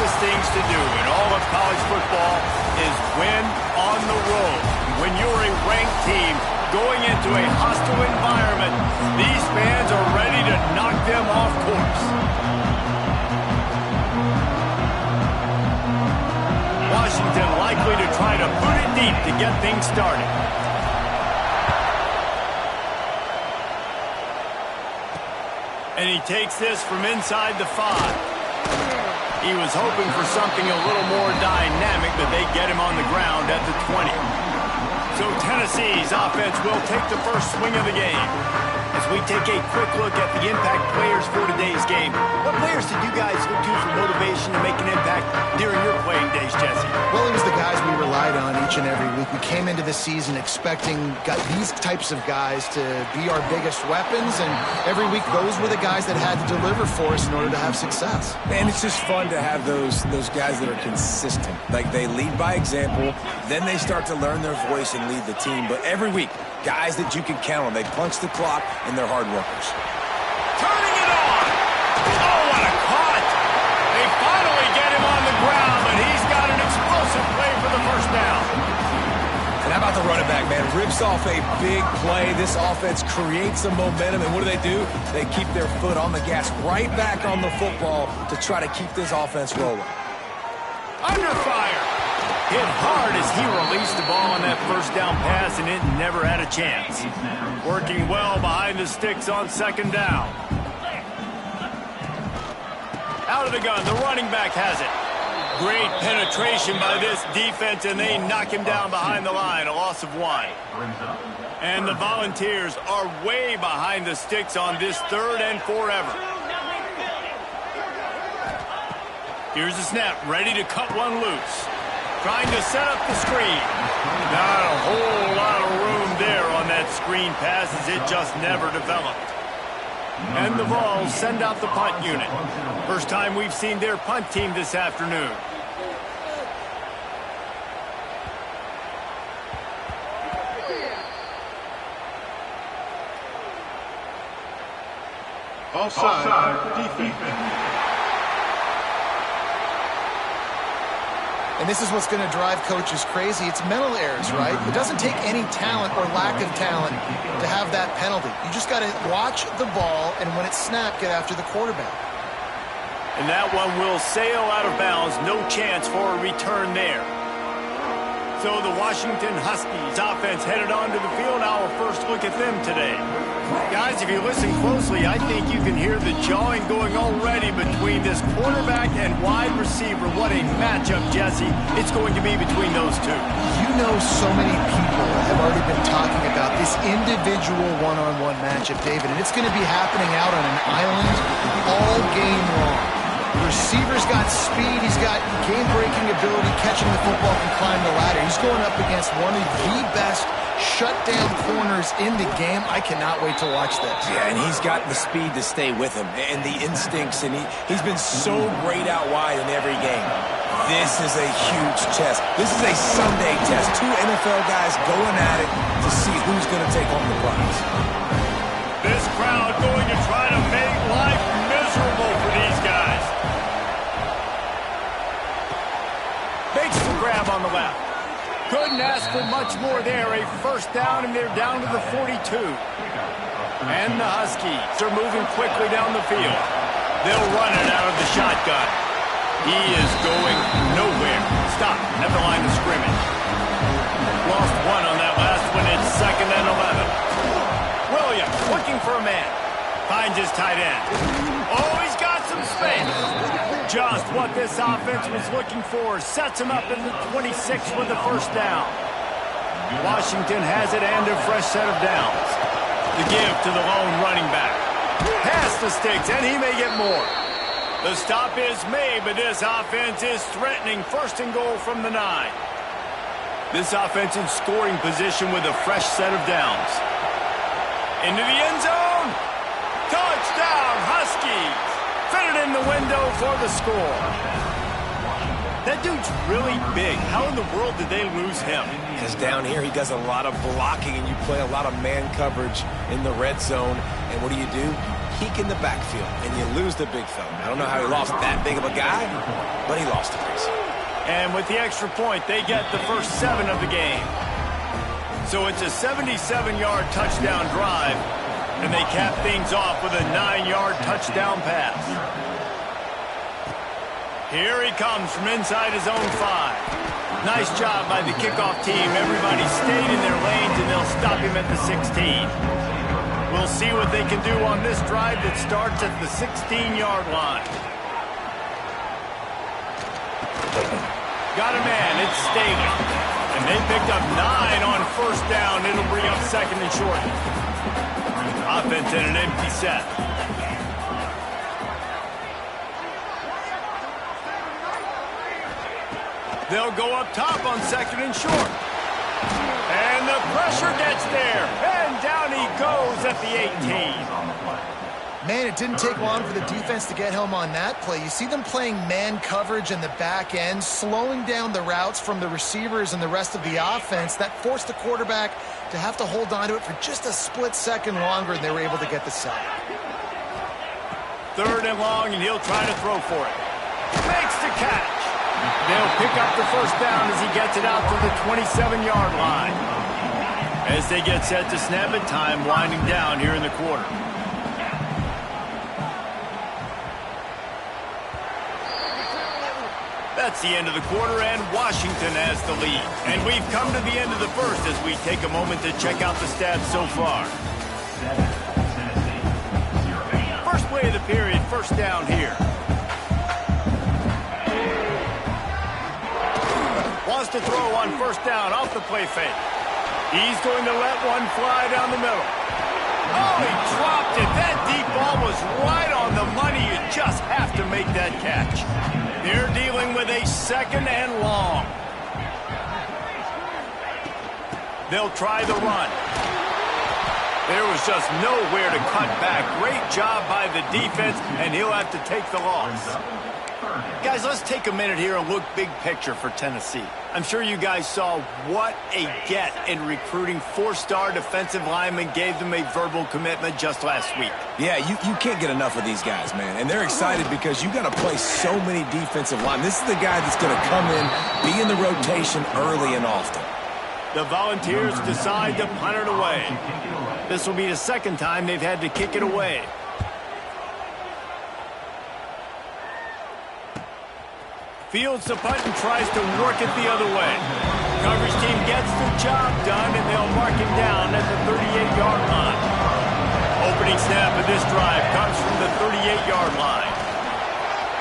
toughest things to do in all of college football is win on the road. When you're a ranked team going into a hostile environment, these fans are ready to knock them off course. Washington likely to try to put it deep to get things started. And he takes this from inside the 5. He was hoping for something a little more dynamic, but they get him on the ground at the 20. So Tennessee's offense will take the first swing of the game. As we take a quick look at the impact players for today's game, what players did you guys look to for motivation to make an impact during your playing days, Jesse? Well, it was the guys we relied on each and every week. We came into the season expecting these types of guys to be our biggest weapons, and every week those were the guys that had to deliver for us in order to have success. And it's just fun to have those guys that are consistent. Like, they lead by example, then they start to learn their voice and lead the team. But every week, guys that you can count on. They punch the clock, and they're hard workers. Turning it on! Oh, what a cut! They finally get him on the ground, but he's got an explosive play for the first down. And how about the running back, man? Rips off a big play. This offense creates some momentum, and what do? They keep their foot on the gas, right back on the football to try to keep this offense rolling. Under fire! Hit hard as he released the ball on that first down pass, and it never had a chance. Working well behind the sticks on second down. Out of the gun, the running back has it. Great penetration by this defense, and they knock him down behind the line, a loss of 1. And the Volunteers are way behind the sticks on this 3rd and forever. Here's the snap, ready to cut one loose. Trying to set up the screen. Not a whole lot of room there on that screen pass as it just never developed. And the Vols send out the punt unit. First time we've seen their punt team this afternoon. Offside defense. And this is what's going to drive coaches crazy. It's mental errors, right? It doesn't take any talent or lack of talent to have that penalty. You just got to watch the ball, and when it's snapped, get after the quarterback. And that one will sail out of bounds. No chance for a return there. So the Washington Huskies offense headed onto the field. Our first look at them today. Guys, if you listen closely, I think you can hear the jawing going already between this quarterback and wide receiver. What a matchup, Jesse, it's going to be between those two. You know, so many people have already been talking about this individual one-on-one matchup, David, and it's going to be happening out on an island all game long. The receiver's got speed, he's got game-breaking ability, catching the football, can climb the ladder. He's going up against one of the best shutdown corners in the game. I cannot wait to watch this. Yeah, and he's got the speed to stay with him and the instincts, and he's been so great out wide in every game. This is a huge test. This is a Sunday test. 2 NFL guys going at it to see who's going to take home the prize. This crowd going to try to make life miserable for these guys. Makes the grab on the left. Couldn't ask for much more there. A first down, and they're down to the 42. And the Huskies are moving quickly down the field. They'll run it out of the shotgun. He is going nowhere. Stop at the line of scrimmage. Lost 1 on that last one. It's 2nd and 11. Williams looking for a man. Finds his tight end. Oh, he's got some space. Just what this offense was looking for. Sets him up in the 26 with the first down. Washington has it and a fresh set of downs. The give to the lone running back. Past the sticks, and he may get more. The stop is made, but this offense is threatening. 1st and goal from the 9. This offense in scoring position with a fresh set of downs. Into the end zone. Touchdown, Huskies. Fitted in the window for the score. That dude's really big. How in the world did they lose him? Because down here he does a lot of blocking, and you play a lot of man coverage in the red zone. And what do? peek in the backfield, and you lose the big fella. I don't know how he lost that big of a guy, but he lost a piece. And with the extra point, they get the first 7 of the game. So it's a 77-yard touchdown drive, and they cap things off with a 9-yard touchdown pass. Here he comes from inside his own 5. Nice job by the kickoff team. Everybody stayed in their lanes, and they'll stop him at the 16. We'll see what they can do on this drive that starts at the 16-yard line. Got a man. It's Staley. And they picked up 9 on first down. It'll bring up 2nd and short. Offense in an empty set. They'll go up top on 2nd and short. And the pressure gets there. And down he goes at the 18. Man, it didn't take long for the defense to get home on that play. You see them playing man coverage in the back end, slowing down the routes from the receivers and the rest of the offense. That forced the quarterback to have to hold on to it for just a split second longer, and they were able to get the sack. 3rd and long, and he'll try to throw for it. Makes the catch. They'll pick up the first down as he gets it out to the 27-yard line. As they get set to snap it, time winding down here in the quarter. That's the end of the quarter, and Washington has the lead. And we've come to the end of the first as we take a moment to check out the stats so far. First play of the period, first down here. Wants to throw on first down off the play fake. He's going to let one fly down the middle. Oh, he dropped it. That deep ball was right on the money. You just have to make that catch. They're dealing with a 2nd and long. They'll try the run. There was just nowhere to cut back. Great job by the defense, and he'll have to take the loss. Guys, let's take a minute here and look big picture for Tennessee. I'm sure you guys saw what a get in recruiting. 4-star defensive linemen gave them a verbal commitment just last week. Yeah, you can't get enough of these guys, man. And they're excited because you got to play so many defensive linemen. This is the guy that's going to come in, be in the rotation early and often. The Volunteers decide to punt it away. This will be the 2nd time they've had to kick it away. Fields the punt and tries to work it the other way. Coverage team gets the job done, and they'll mark him down at the 38-yard line. Opening snap of this drive comes from the 38-yard line.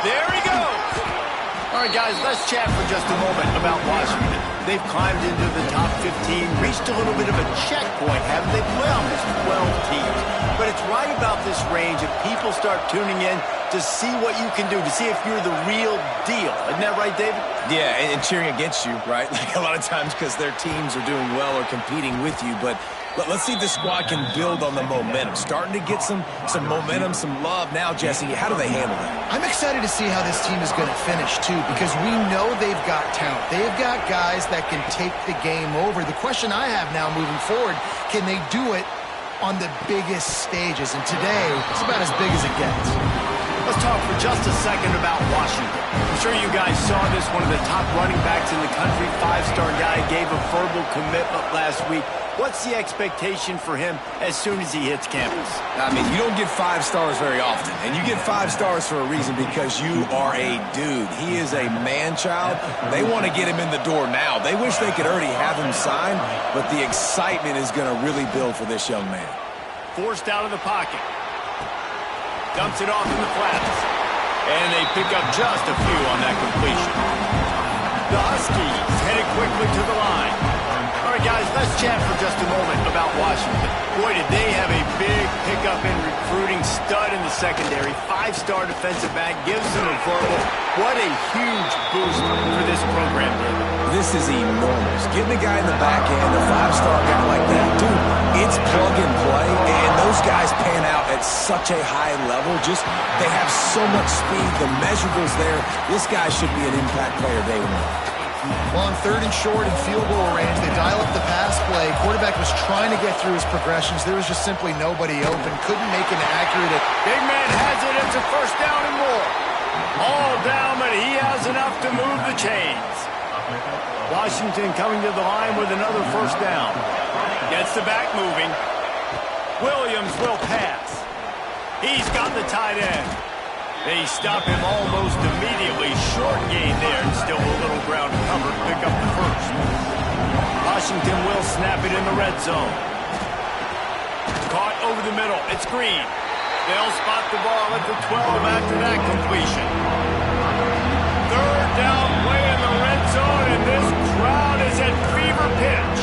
There he goes. All right, guys, let's chat for just a moment about Washington. They've climbed into the top 15, reached a little bit of a checkpoint, haven't they? Play almost 12 teams. But it's right about this range if people start tuning in to see what you can do, to see if you're the real deal. Isn't that right, David? Yeah, and cheering against you, right? Like a lot of times because their teams are doing well or competing with you. But let's see if this squad can build on the momentum. Starting to get some momentum, some love. Now, Jesse, how do they handle that? I'm excited to see how this team is going to finish, too, because we know they've got talent. They've got guys that can take the game over. The question I have now moving forward, can they do it on the biggest stages? And today, it's about as big as it gets. Let's talk for just a second about Washington. I'm sure you guys saw this. One of the top running backs in the country, 5-star guy, gave a verbal commitment last week. What's the expectation for him as soon as he hits campus? I mean, you don't get 5 stars very often, and you get 5 stars for a reason because you are a dude. He is a man-child. They want to get him in the door now. They wish they could already have him signed, but the excitement is going to really build for this young man. Forced out of the pocket. Dumps it off in the flats. And they pick up just a few on that completion. The Huskies headed quickly to the line. All right, guys, let's chat for just a moment about Washington. Boy, did they have a big pickup in recruiting. Stud in the secondary. 5-star defensive back. Gives them a verbal. What a huge boost for this program, David. This is enormous. Getting a guy in the back end, a 5-star guy like that, dude, it's plug and play, and those guys pan out at such a high level. Just, they have so much speed. The measurables there. This guy should be an impact player day one. Well, on 3rd and short and field goal range, they dial up the pass play. Quarterback was trying to get through his progressions. There was just simply nobody open. Couldn't make an accurate... Big man has it. It's a first down and more. All down, but he has enough to move the chains. Washington coming to the line with another first down. Gets the back moving. Williams will pass. He's got the tight end. They stop him almost immediately. Short gain there, and still a little ground covered. Pick up the first. Washington will snap it in the red zone. Caught over the middle. It's Green. They'll spot the ball at the 12 after that completion. 3rd down play in the red zone, and this crowd is at fever pitch.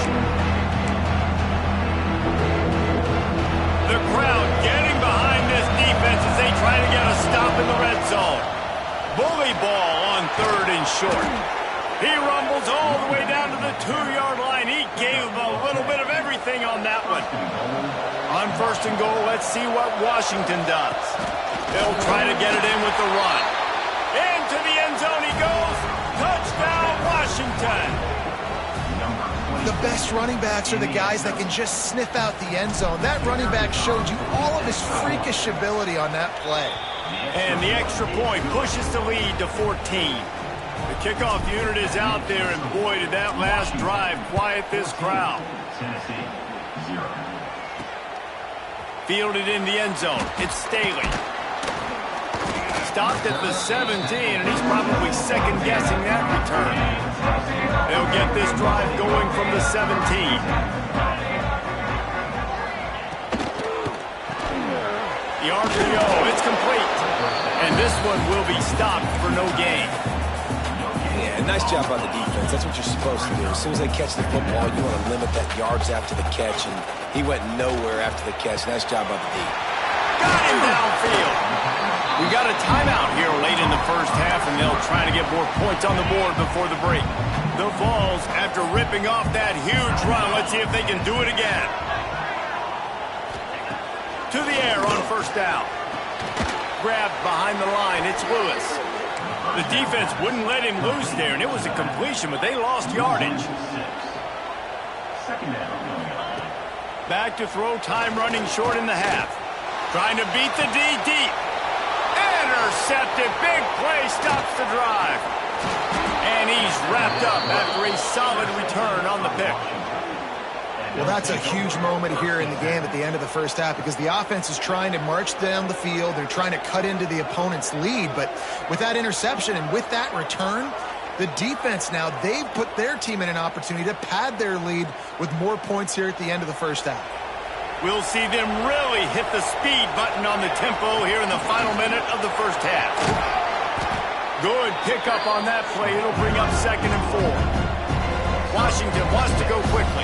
The crowd getting behind this defense as they try to get a stop in the red zone. Bully ball on 3rd and short. He rumbles all the way down to the 2-yard line. He gave a little bit of everything on that one. On 1st and goal, let's see what Washington does. They'll try to get it in with the run. Into the end zone he goes. Touchdown, Washington. The best running backs are the guys that can just sniff out the end zone. That running back showed you all of his freakish ability on that play. And the extra point pushes the lead to 14. The kickoff unit is out there, and boy, did that last drive quiet this crowd. Fielded in the end zone. It's Staley. Stopped at the 17, and he's probably second-guessing that return. They'll get this drive going from the 17. The RPO, it's complete. And this one will be stopped for no gain. Yeah, nice job by the defense. That's what you're supposed to do. As soon as they catch the football, you want to limit that yards after the catch, and he went nowhere after the catch. Nice job by the D. Got him downfield. We got a timeout here late in the first half, and they'll try to get more points on the board before the break. The Vols, after ripping off that huge run, let's see if they can do it again. To the air on 1st down. Grabbed behind the line, it's Lewis. The defense wouldn't let him loose there, and it was a completion, but they lost yardage. Back to throw, time running short in the half. Trying to beat the D deep. Intercepted, big play, stops the drive. And he's wrapped up after a solid return on the pick. Well, that's a huge moment here in the game at the end of the first half because the offense is trying to march down the field. They're trying to cut into the opponent's lead. But with that interception and with that return, the defense now, they've put their team in an opportunity to pad their lead with more points here at the end of the first half. We'll see them really hit the speed button on the tempo here in the final minute of the first half. Good pickup on that play. It'll bring up 2nd and 4. Washington wants to go quickly.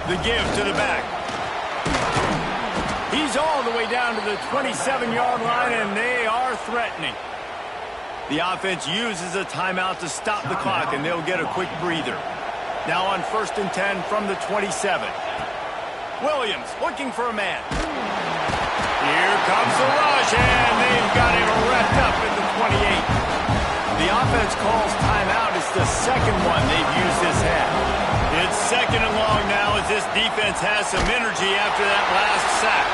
The give to the back. He's all the way down to the 27-yard line, and they are threatening. The offense uses a timeout to stop the clock, and they'll get a quick breather. Now on 1st and 10 from the 27. Williams looking for a man. Here comes the rush, and they've got him wrapped up at the 28. The offense calls timeout. It's the second one they've used this half. It's 2nd and long now as this defense has some energy after that last sack.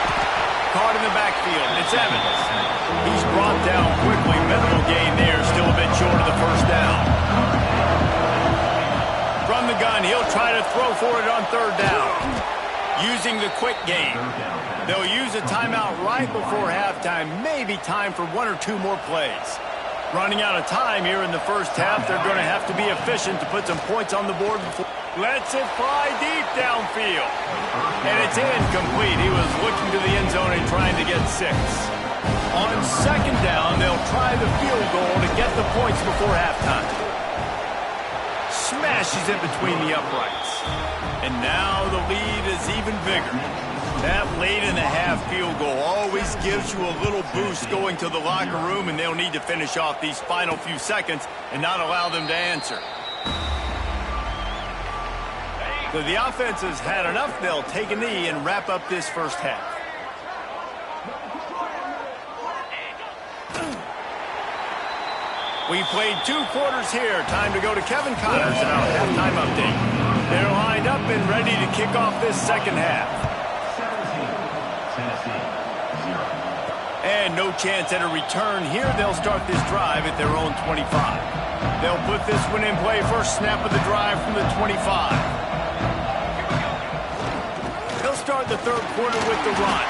Caught in the backfield. It's Evans. He's brought down quickly. Minimal gain there. Still a bit short of the first down. From the gun, he'll try to throw for it on 3rd down. Using the quick game. They'll use a timeout right before halftime. Maybe time for 1 or 2 more plays. Running out of time here in the first half. They're going to have to be efficient to put some points on the board before. Lets it fly deep downfield. And it's incomplete. He was looking to the end zone and trying to get 6. On 2nd down, they'll try the field goal to get the points before halftime. Smashes it between the uprights. And now the lead is even bigger. That late in the half field goal always gives you a little boost going to the locker room, and they'll need to finish off these final few seconds and not allow them to answer. So the offense has had enough. They'll take a knee and wrap up this first half. We played 2 quarters here. Time to go to Kevin Connors in our halftime update. They're lined up and ready to kick off this second half. And no chance at a return here. They'll start this drive at their own 25. They'll put this one in play. First snap of the drive from the 25. They'll start the third quarter with the run.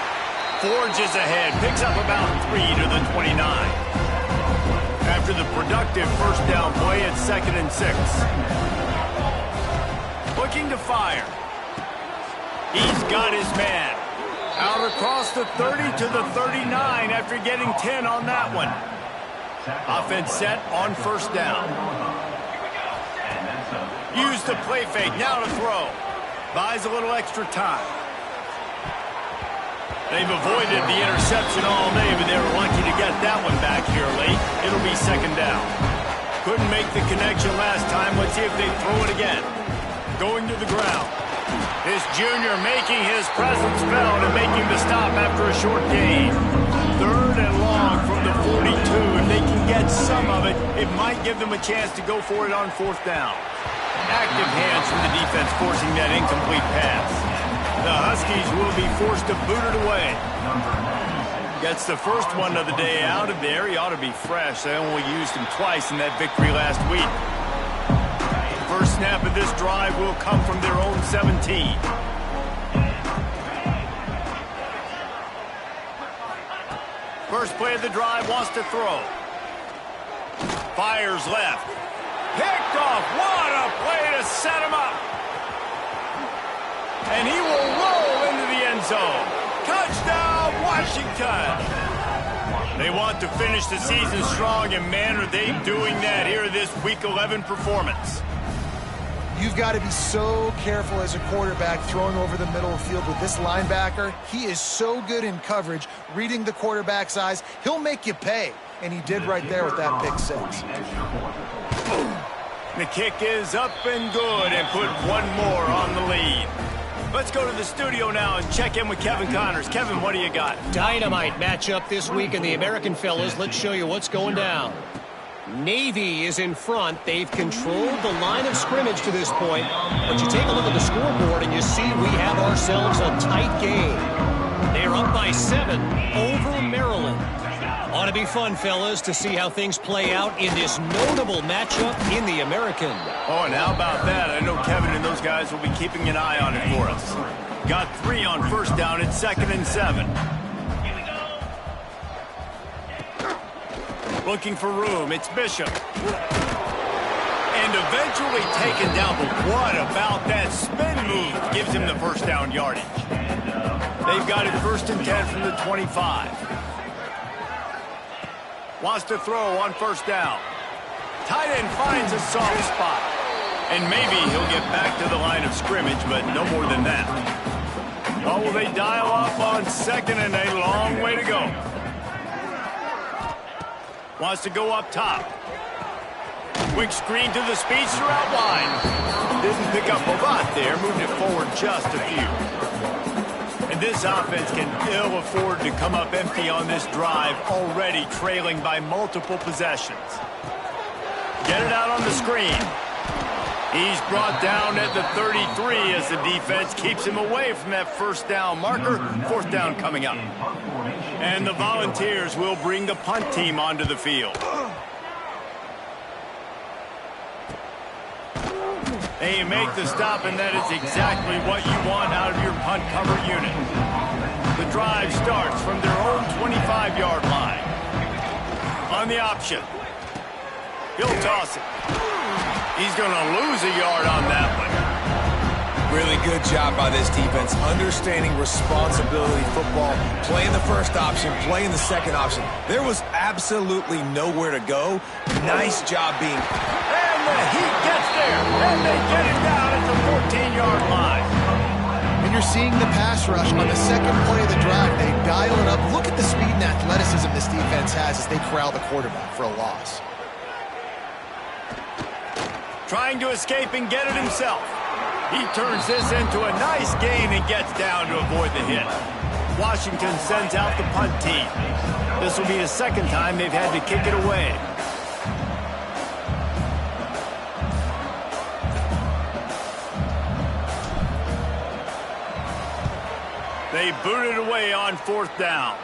Forges ahead. Picks up about 3 to the 29. After the productive first down play at 2nd and 6. Looking to fire. He's got his man. Out across the 30 to the 39 after getting 10 on that one. Offense set on first down. Use the play fake. Now to throw. Buys a little extra time. They've avoided the interception all day, but they were lucky to get that one back here late. It'll be second down. Couldn't make the connection last time. Let's see if they throw it again. Going to the ground. This junior making his presence felt and making the stop after a short gain. 3rd and long from the 42. If they can get some of it, it might give them a chance to go for it on 4th down. Active hands from the defense forcing that incomplete pass. The Huskies will be forced to boot it away. Gets the first one of the day out of there. He ought to be fresh. They only used him twice in that victory last week. First snap of this drive will come from their own 17. First play of the drive, wants to throw. Fires left. Picked off. What a play to set him up. And he will roll into the end zone. Touchdown, Washington. They want to finish the season strong, and man, are they doing that here in this Week 11 performance. You've got to be so careful as a quarterback throwing over the middle of the field with this linebacker. He is so good in coverage, reading the quarterback's eyes. He'll make you pay, and he did right there with that pick 6. The kick is up and good, and put one more on the lead. Let's go to the studio now and check in with Kevin Connors. Kevin, what do you got? Dynamite matchup this week in the American fellas. Let's show you what's going down. Navy is in front. They've controlled the line of scrimmage to this point. But you take a look at the scoreboard and you see we have ourselves a tight game. They're up by 7 over Maryland. Ought to be fun, fellas, to see how things play out in this notable matchup in the American. Oh, and how about that? I know Kevin and those guys will be keeping an eye on it for us. Got 3 on first down at 2nd and 7. Looking for room. It's Bishop. And eventually taken down. But what about that spin move? Gives him the first down yardage. They've got it 1st and 10 from the 25. Wants to throw on first down. Tight end finds a soft spot. And maybe he'll get back to the line of scrimmage, but no more than that. Oh, will they dial up on 2nd and a long way to go. Wants to go up top. Quick screen to the speedster out wide. Didn't pick up a lot there. Moved it forward just a few. And this offense can ill afford to come up empty on this drive, already trailing by multiple possessions. Get it out on the screen. He's brought down at the 33 as the defense keeps him away from that first down marker. 4th down coming up. And the Volunteers will bring the punt team onto the field. They make the stop, and that is exactly what you want out of your punt cover unit. The drive starts from their own 25-yard line. On the option. He'll toss it. He's going to lose a yard on that one. Really good job by this defense, understanding responsibility football, playing the first option, playing the second option. There was absolutely nowhere to go. Nice job being... And the heat gets there, and they get it down at the 14-yard line. And you're seeing the pass rush on the second play of the drive. They dial it up. Look at the speed and athleticism this defense has as they corral the quarterback for a loss. Trying to escape and get it himself. He turns this into a nice gain and gets down to avoid the hit. Washington sends out the punt team. This will be the second time they've had to kick it away. They booted away on 4th down.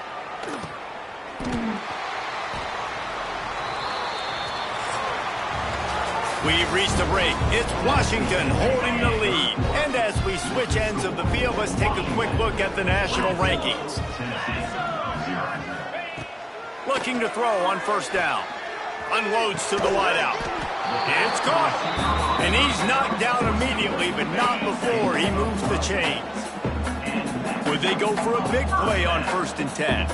We've reached the break. It's Washington holding the lead. And as we switch ends of the field, let's take a quick look at the national rankings. Looking to throw on 1st down. Unloads to the wideout. It's caught. And he's knocked down immediately, but not before he moves the chains. Would they go for a big play on 1st and 10?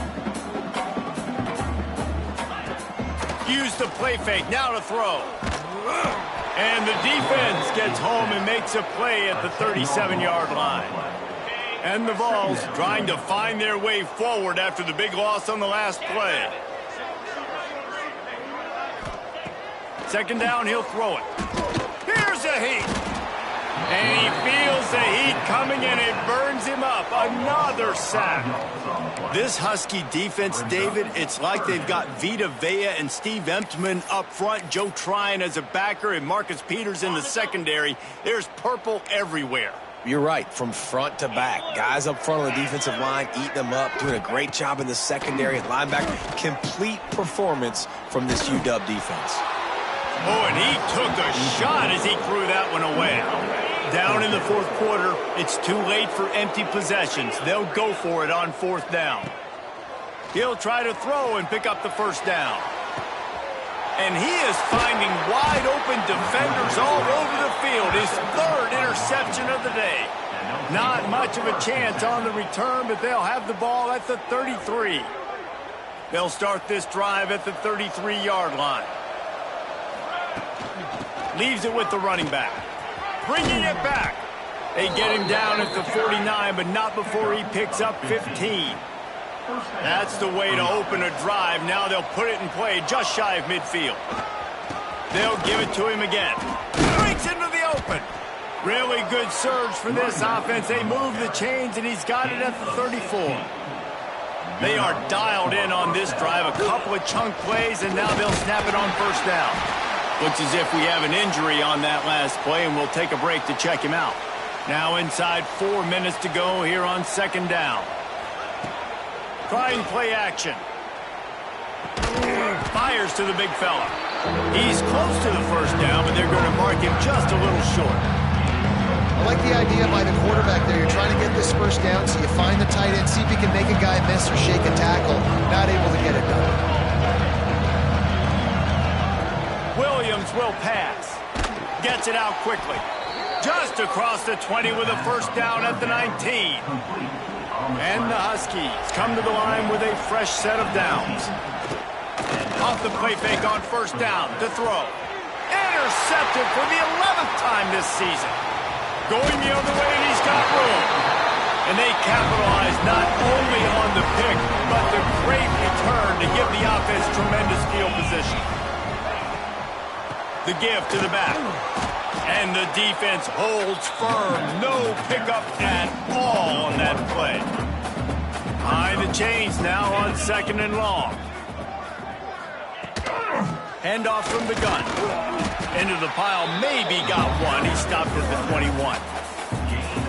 Use the play fake. Now to throw. And the defense gets home and makes a play at the 37-yard line. And the Vols trying to find their way forward after the big loss on the last play. 2nd down, he'll throw it. Here's a heat. And he feels the heat coming and it burns him up. Another sack. This Husky defense, David, it's like they've got Vita Vea and Steve Emptman up front, Joe Tryon as a backer, and Marcus Peters in the secondary. There's purple everywhere. You're right, from front to back. Guys up front on the defensive line eating them up, doing a great job in the secondary at linebacker. Complete performance from this UW defense. Oh, and he took a shot as he threw that one away. Down in the 4th quarter, it's too late for empty possessions. They'll go for it on 4th down. He'll try to throw and pick up the 1st down. And he is finding wide open defenders all over the field. His 3rd interception of the day. Not much of a chance on the return, but they'll have the ball at the 33. They'll start this drive at the 33-yard line. Leaves it with the running back. Bringing it back. They get him down at the 49, but not before he picks up 15. That's the way to open a drive. Now they'll put it in play just shy of midfield. They'll give it to him again. Breaks into the open. Really good surge for this offense. They move the chains, and he's got it at the 34. They are dialed in on this drive. A couple of chunk plays, and now they'll snap it on 1st down. Looks as if we have an injury on that last play, and we'll take a break to check him out. Now inside 4 minutes to go here on 2nd down. Trying play action. Fires to the big fella. He's close to the 1st down, but they're going to mark him just a little short. I like the idea by the quarterback there. You're trying to get this 1st down, so you find the tight end, see if you can make a guy miss or shake a tackle. Not able to get it done. Williams will pass. Gets it out quickly. Just across the 20 with a 1st down at the 19. And the Huskies come to the line with a fresh set of downs. Off the play fake on 1st down to throw. Intercepted for the 11th time this season. Going the other way, and he's got room. And they capitalize not only on the pick, but the great return to give the offense tremendous field position. The give to the back. And the defense holds firm. No pickup at all on that play. Behind the chains now on 2nd and long. Handoff from the gun. Into the pile. Maybe got one. He stopped at the 21.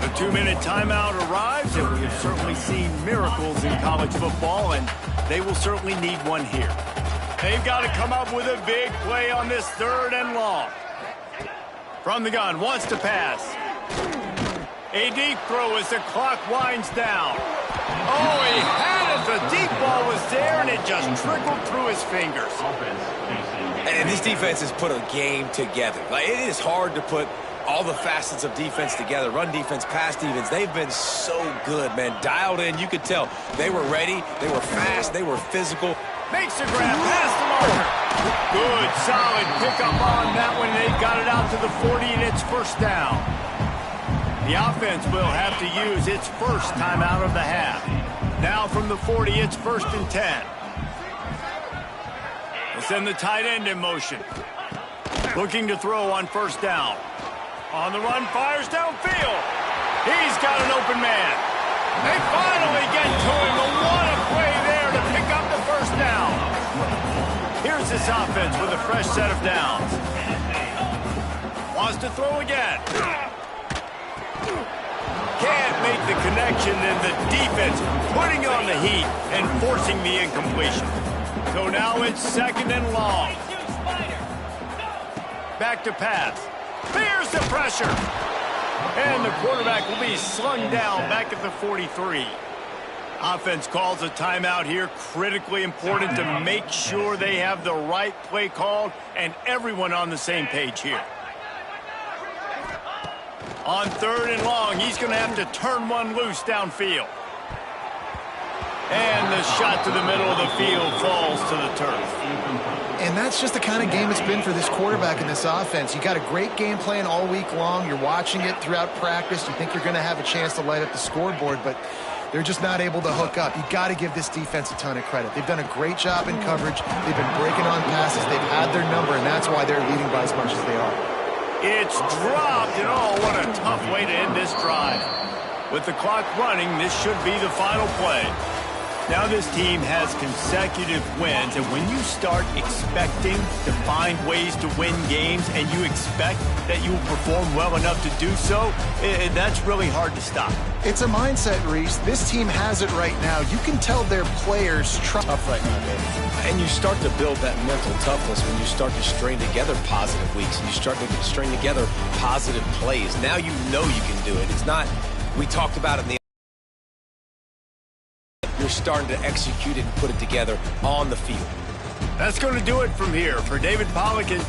The 2-minute timeout arrives, and we have certainly seen miracles in college football, and they will certainly need one here. They've got to come up with a big play on this 3rd and long. From the gun, wants to pass. A deep throw as the clock winds down. Oh, he had it. The deep ball was there, and it just trickled through his fingers. And this defense has put a game together. Like, it is hard to put all the facets of defense together. Run defense, pass defense. They've been so good, man. Dialed in. You could tell they were ready. They were fast. They were physical. Makes a grab, past the marker. Good, solid pickup on that one. They've got it out to the 40, and it's 1st down. The offense will have to use its 1st timeout of the half. Now from the 40, it's 1st and 10. We'll send the tight end in motion. Looking to throw on 1st down. On the run, fires downfield. He's got an open man. They finally get to him. What a play there to pick up the 1st down. Here's this offense with a fresh set of downs. Wants to throw again. Can't make the connection, and the defense putting on the heat and forcing the incompletion. So now it's 2nd and long. Back to pass. Fears the pressure. And the quarterback will be slung down back at the 43. Offense calls a timeout here. Critically important to make sure they have the right play called and everyone on the same page here. On 3rd and long, he's going to have to turn one loose downfield. And the shot to the middle of the field falls to the turf. And that's just the kind of game it's been for this quarterback in this offense. You got a great game plan all week long. You're watching it throughout practice. You think you're going to have a chance to light up the scoreboard, but they're just not able to hook up. You got to give this defense a ton of credit. They've done a great job in coverage. They've been breaking on passes. They've had their number, and that's why they're leading by as much as they are. It's dropped, and oh, what a tough way to end this drive. With the clock running, this should be the final play. Now this team has consecutive wins, and when you start expecting to find ways to win games and you expect that you will perform well enough to do so, that's really hard to stop. It's a mindset, Reese. This team has it right now. You can tell their players tough right now, David. And you start to build that mental toughness when you start to string together positive weeks and you start to string together positive plays. Now you know you can do it. It's not, we talked about it in the you're starting to execute it and put it together on the field. That's going to do it from here. For David Pollock and